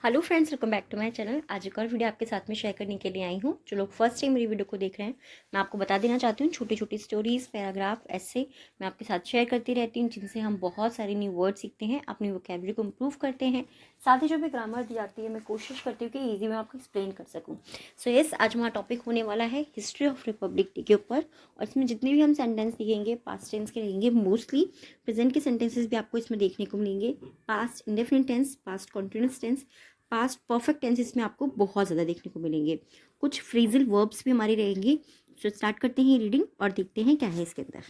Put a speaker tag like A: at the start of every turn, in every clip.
A: Hello friends, welcome back to my channel. आज एक और वीडियो आपके साथ में शेयर करने के लिए आई हूँ। जो लोग फर्स्ट टाइम मेरी वीडियो को देख रहे हैं, मैं आपको बता देना चाहती हूँ, छोटी छोटी स्टोरीज, पैराग्राफ, ऐसे मैं आपके साथ शेयर करती रहती हूँ, जिनसे हम बहुत सारे न्यू वर्ड सीखते हैं, अपनी वोकैबुलरी को इम्प्रूव करते हैं। साथ ही जो भी ग्रामर दी जाती है, मैं कोशिश करती हूँ कि ईजी में आपको एक्सप्लेन कर सकूँ। सो यस, आज हमारा टॉपिक होने वाला है हिस्ट्री ऑफ रिपब्लिक डे के ऊपर। और इसमें जितने भी हम सेंटेंस दिखेंगे, पास्ट टेंस के रहेंगे मोस्टली। प्रेजेंट के सेंटेंसेस भी आपको इसमें देखने को मिलेंगे। Past indefinite tense, past continuous tense, past perfect tenses में आपको बहुत ज़्यादा देखने को मिलेंगे। कुछ फ्रेजल वर्ब्स भी हमारे रहेंगे। तो स्टार्ट करते हैं रीडिंग और देखते हैं क्या है इसके अंदर।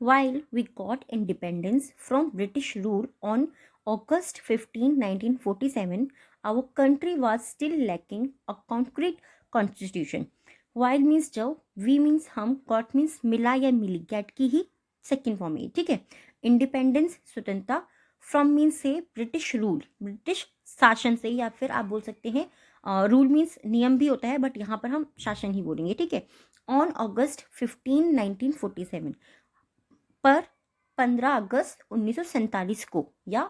A: While we got independence from British rule on August 15, 1947, our country was still lacking a concrete constitution. While means जब, we means हम, got means मिला या मिली, get की ही सेकेंड फॉर्म है, ठीक है। इंडिपेंडेंस स्वतंत्रता, फ्रॉम मीन्स से ब्रिटिश रूल, ब्रिटिश शासन से, या फिर आप बोल सकते हैं रूल मीन्स नियम भी होता है, बट यहाँ पर हम शासन ही बोलेंगे, ठीक है। ऑन अगस्त 15, 1947 पर 15 अगस्त 1947 को, या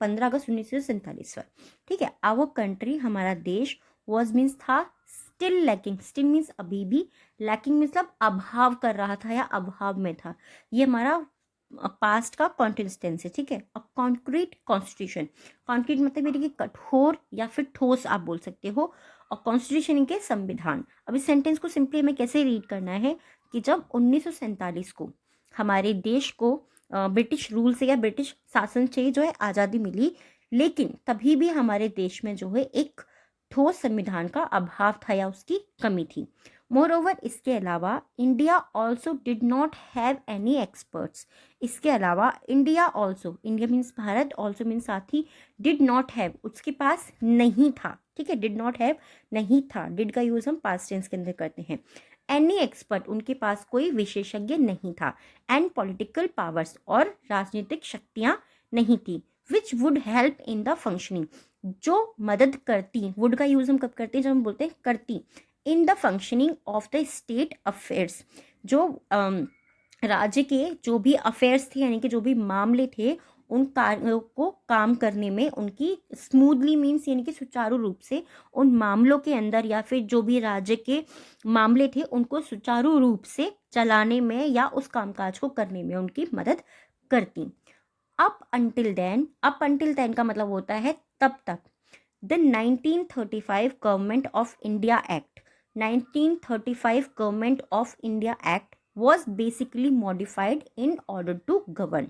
A: 15 अगस्त 1947 पर, ठीक है। आवर कंट्री, हमारा देश, वॉज मीन्स था, स्टिल लैकिंग, स्टिल मीन्स अभी भी, लैकिंग मतलब अभाव कर रहा था या अभाव में था। ये हमारा पास्ट का कॉन्टिन्यूअस टेंस है, ठीक है। अ कॉन्क्रीट कॉन्स्टिट्यूशन, कॉन्क्रीट मतलब ये कि कठोर या फिर ठोस आप बोल सकते हो, और कॉन्स्टिट्यूशन इनके संविधान। अब इस सेंटेंस को सिंपली हमें कैसे रीड करना है कि जब 1947 को हमारे देश को ब्रिटिश रूल से या ब्रिटिश शासन से जो है आज़ादी मिली, लेकिन तभी भी हमारे देश में जो है एक ठोस संविधान का अभाव था या उसकी कमी थी। मोर ओवर, इसके अलावा India also did not have any experts, इसके अलावा India also, India means Bharat, also means साथ ही, डिड नॉट हैव उसके पास नहीं था, ठीक है। डिड नॉट हैव नहीं था, डिड का यूज हम पास्ट टेंस के अंदर करते हैं। एनी एक्सपर्ट, उनके पास कोई विशेषज्ञ नहीं था। एंड पॉलिटिकल पावर्स, और राजनीतिक शक्तियां नहीं थी। Which would help in the functioning, जो मदद करती, वुड का यूज हम कब करते हैं, जब हम बोलते हैं करती, in the functioning of the state affairs, जो राज्य के जो भी अफेयर्स थे, यानी कि जो भी मामले थे, उन कार्यों को काम करने में उनकी स्मूथली मीन्स यानी कि सुचारू रूप से उन मामलों के अंदर, या फिर जो भी राज्य के मामले थे उनको सुचारू रूप से चलाने में या उस कामकाज को करने में उनकी मदद करती। अप अंटिल देन का मतलब होता है तब तक। The 1935 government of India act, 1935 government of India act was basically modified in order to govern।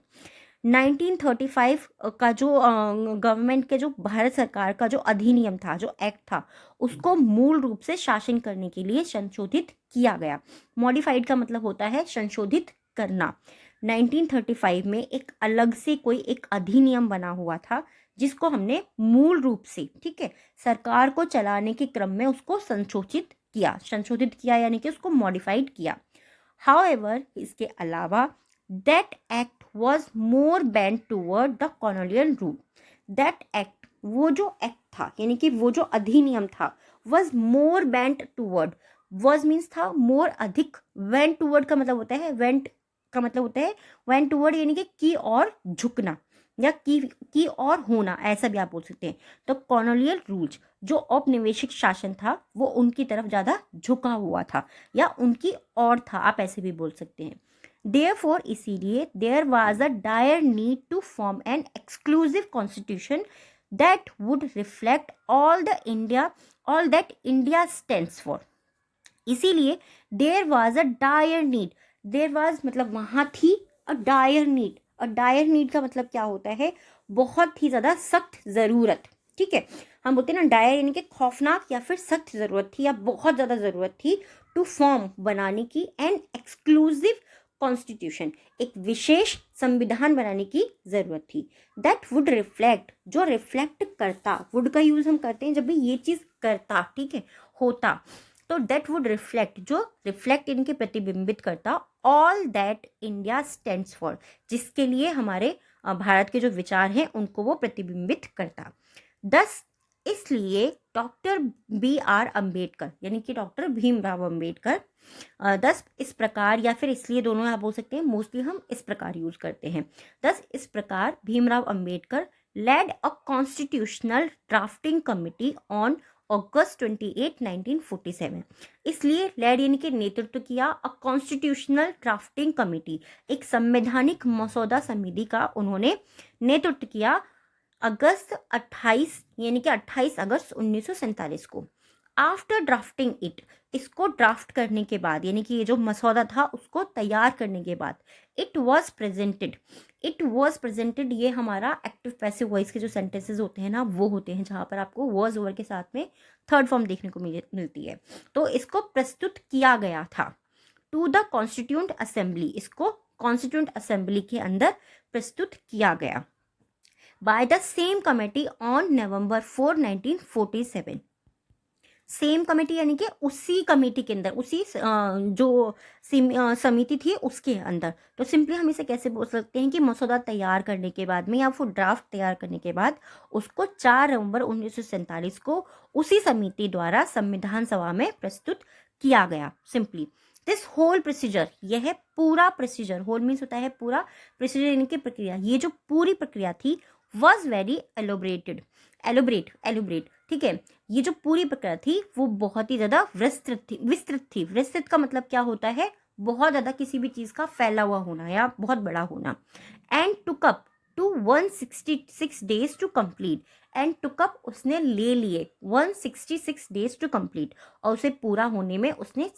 A: 1935 का जो गवर्नमेंट के जो भारत सरकार का जो अधिनियम था, जो एक्ट था, उसको मूल रूप से शासन करने के लिए संशोधित किया गया। मॉडिफाइड का मतलब होता है संशोधित करना। 1935 में एक अलग से कोई एक अधिनियम बना हुआ था, जिसको हमने मूल रूप से, ठीक है, सरकार को चलाने के क्रम में उसको संशोधित किया यानी कि उसको मॉडिफाइड किया। However, इसके अलावा that act was more bent toward the colonial rule। that act, वो जो एक्ट था यानी कि वो जो अधिनियम था, was more bent toward, was means था more अधिक, went toward का मतलब होता है, went का मतलब होता है went toward यानी कि की और झुकना, या की और होना, ऐसा भी आप बोल सकते हैं। तो कॉलोनियल रूल्स, जो औपनिवेशिक शासन था, वो उनकी तरफ ज़्यादा झुका हुआ था या उनकी और था, आप ऐसे भी बोल सकते हैं। Therefore, इसीलिए there was a dire need to form an exclusive constitution that would reflect all that India stands for. इसीलिए there was a dire need, there was मतलब वहाँ थी, अ डायर नीड, और डायर नीड का मतलब क्या होता है, बहुत ही ज़्यादा सख्त ज़रूरत, ठीक है। हम बोलते हैं ना डायर यानी कि खौफनाक या फिर सख्त ज़रूरत थी या बहुत ज़्यादा ज़रूरत थी, टू फॉर्म बनाने की, एन एक्सक्लूसिव कॉन्स्टिट्यूशन, एक विशेष संविधान बनाने की ज़रूरत थी। दैट वुड रिफ्लेक्ट, जो रिफ्लेक्ट करता, वुड का यूज़ हम करते हैं जब भी ये चीज़ करता, ठीक है, होता, तो दैट वुड रिफ्लेक्ट, जो रिफ्लेक्ट इनके प्रतिबिंबित करता, all that India stands for, जिसके लिए हमारे भारत के जो विचार हैं उनको वो प्रतिबिंबित करता। 10, इसलिए डॉक्टर BR अम्बेडकर यानी कि डॉक्टर भीमराव अम्बेडकर, 10 इस प्रकार, या फिर इसलिए, दोनों आप बोल सकते हैं, मोस्टली हम इस प्रकार यूज करते हैं। 10 इस प्रकार Bhimrao Ambedkar led a constitutional drafting committee on अगस्त 28, 1947। इसलिए लेड यानी कि नेतृत्व किया अ कॉन्स्टिट्यूशनल ड्राफ्टिंग कमेटी, एक संवैधानिक मसौदा समिति का उन्होंने नेतृत्व किया अगस्त 28 यानी कि 28 अगस्त 1947 को। आफ्टर ड्राफ्टिंग इट, इसको ड्राफ्ट करने के बाद यानी कि ये जो मसौदा था उसको तैयार करने के बाद, इट वॉज प्रेजेंटेड, ये हमारा एक्टिव पैसिव वॉइस के जो सेंटेंसेस होते हैं ना वो होते हैं जहाँ पर आपको वॉज ओवर के साथ में थर्ड फॉर्म देखने को मिलती है। तो इसको प्रस्तुत किया गया था टू द कॉन्स्टिट्यूंट असेंबली, इसको कॉन्स्टिट्यूंट असेंबली के अंदर प्रस्तुत किया गया by the same committee on November 4, 1947। Same committee यानी कि उसी कमेटी के अंदर, उसी जो समिति थी उसके अंदर। तो सिंपली हम इसे कैसे बोल सकते हैं कि मसौदा तैयार करने के बाद में या फिर ड्राफ्ट तैयार करने के बाद उसको 4 नवंबर 1947 को उसी समिति द्वारा संविधान सभा में प्रस्तुत किया गया। सिंपली दिस होल प्रोसीजर, यह पूरा प्रोसीजर, होल मीन्स होता है पूरा, प्रोसीजर यानी कि प्रक्रिया, ये जो पूरी प्रक्रिया थी वॉज वेरी एलोबरेट, ठीक है। ये जो पूरी प्रक्रिया थी वो बहुत ही ज्यादा विस्तृत थी। विस्तृत का मतलब क्या होता है, बहुत ज्यादा किसी भी चीज का फैला हुआ होना या बहुत बड़ा होना। And took up to 166 days to complete, and took up उसने ले लिए 166 डेज टू कंप्लीट, और उसे पूरा होने में उसने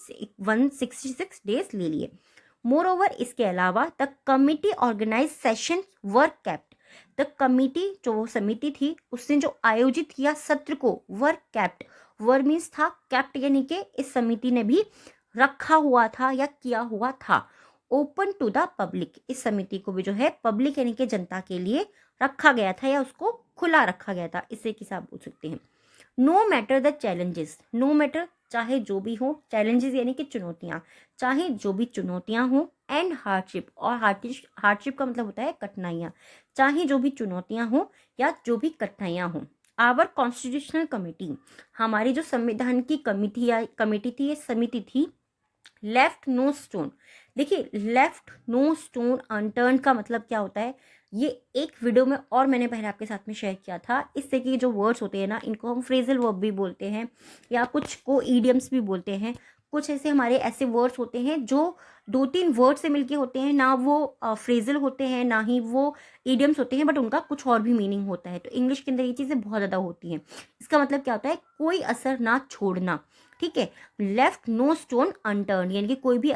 A: 166 डेज ले लिए। मोर ओवर, इसके अलावा the committee organise session work kept, the committee जो समिति थी उसने जो आयोजित किया सत्र को वर्क कैप्ट, वर्क मीन्स था, कैप्ट यानी कि इस समिति ने भी रखा हुआ था या किया हुआ था। ओपन टू द पब्लिक, इस समिति को भी जो है पब्लिक यानी कि जनता के लिए रखा गया था या उसको खुला रखा गया था, इसे किस आप बोल सकते हैं। No matter the challenges, no matter चाहे जो भी हो, चैलेंजेस यानी कि चुनौतियां, चाहे जो भी चुनौतियां हो, एंड हार्डशिप, और हार्डशिप का मतलब होता है कठिनाइयां, चाहे जो भी चुनौतियां हो या जो भी कठिनाइयां हो। आवर कॉन्स्टिट्यूशनल कमेटी, हमारी जो संविधान की कमेटी थी, ये समिति थी, लेफ्ट नो स्टोन, देखिए लेफ्ट नो स्टोन अनटर्न का मतलब क्या होता है, ये एक वीडियो में और मैंने पहले आपके साथ में शेयर किया था। इससे कि जो वर्ड्स होते हैं ना, इनको हम फ्रेजल वर्ब भी बोलते हैं या कुछ को ईडियम्स भी बोलते हैं। कुछ ऐसे हमारे ऐसे वर्ड्स होते हैं जो 2-3 वर्ड से मिलके होते हैं, ना वो फ्रेजल होते हैं ना ही वो ईडियम्स होते हैं, बट उनका कुछ और भी मीनिंग होता है। तो इंग्लिश के अंदर ये चीज़ें बहुत ज़्यादा होती हैं। इसका मतलब क्या होता है, कोई असर ना छोड़ना, ठीक है। लेफ्ट नो स्टोन अनटर्न यानी कि कोई भी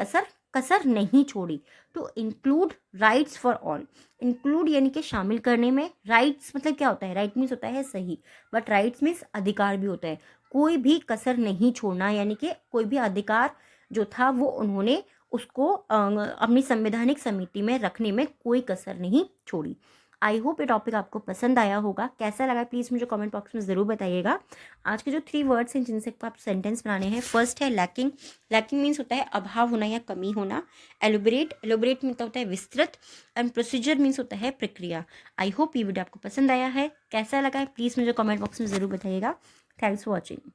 A: कसर नहीं छोड़ी। तो include rights for all, include यानी कि शामिल करने में, राइट्स मतलब क्या होता है, राइट मीन्स होता है सही, बट राइट्स मीन्स अधिकार भी होता है। कोई भी कसर नहीं छोड़ना यानी कि कोई भी अधिकार जो था वो उन्होंने उसको अपनी संवैधानिक समिति में रखने में कोई कसर नहीं छोड़ी। आई होप ये टॉपिक आपको पसंद आया होगा। कैसा लगा प्लीज़ मुझे कमेंट बॉक्स में ज़रूर बताइएगा। आज के जो 3 वर्ड्स हैं जिनसे आप सेंटेंस बनाने हैं, फर्स्ट है लैकिंग, लैकिंग मीन्स होता है अभाव होना या कमी होना। एलोबरेट, एलोबरेट मीन्स होता है विस्तृत, एंड प्रोसीजर मीन्स होता है प्रक्रिया। आई होप ये वीडियो आपको पसंद आया है। कैसा लगा है प्लीज़ मुझे कमेंट बॉक्स में ज़रूर बताइएगा। Thanks for watching.